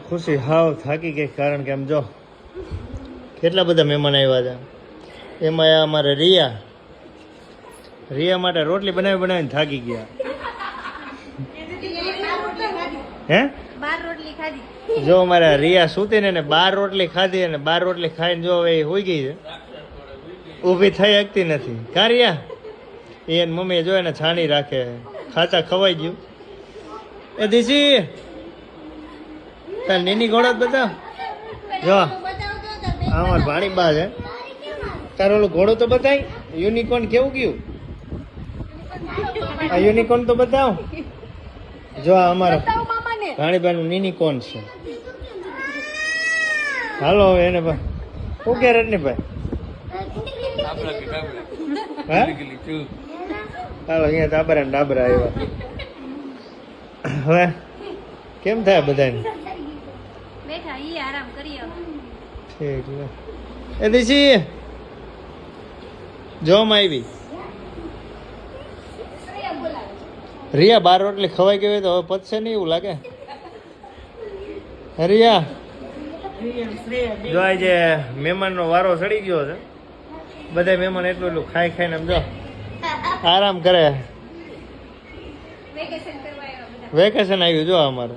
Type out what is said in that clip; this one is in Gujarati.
ખુશી હાવ થાકી ગઈ, કારણ કે આમ જો કેટલા બધા મહેમાન આવ્યા હતા. એમાં અમારે રિયા માટે રોટલી બનાવીને થાકી ગયા. હે જો અમારે રિયા સૂતી ને 12 રોટલી ખાધી, અને 12 રોટલી ખાઈને જો હવે હોઈ ગઈ છે, ઊભી થઈ શકતી નથી. કા રિયા? એને મમ્મી જો એને છાણી રાખે, ખાતા ખવાઈ ગયું. એ દીસી તાર નીની ઘોડો બતાવ. જો અમાર ભાણી બા છે, તારો ઓલું ઘોડો તો બતાય. યુનિકોર્ન કેવું ગયું? આ યુનિકોર્ન તો બતાવ. જો આ અમારા ભાણીબા નું યુનિકોર્ન છે. હાલો એને શું કે રટની ભાઈ? હાલો અહીંયા ડાબરા ને ડાબરા આવ્યા. હવે કેમ થાય બધાને? ઠીક છે. એ દીસી જોમાં આવી. રિયા 12 રોટલી ખવાઈ ગઈ હોય તો હવે પતશે નહીં એવું લાગે. રિયા જો આજે મહેમાનનો વારો ચડી ગયો છે. બધા મહેમાન એટલું ખાઈને આમ જો આરામ કરે. વેકેશન આવ્યું જો અમારે.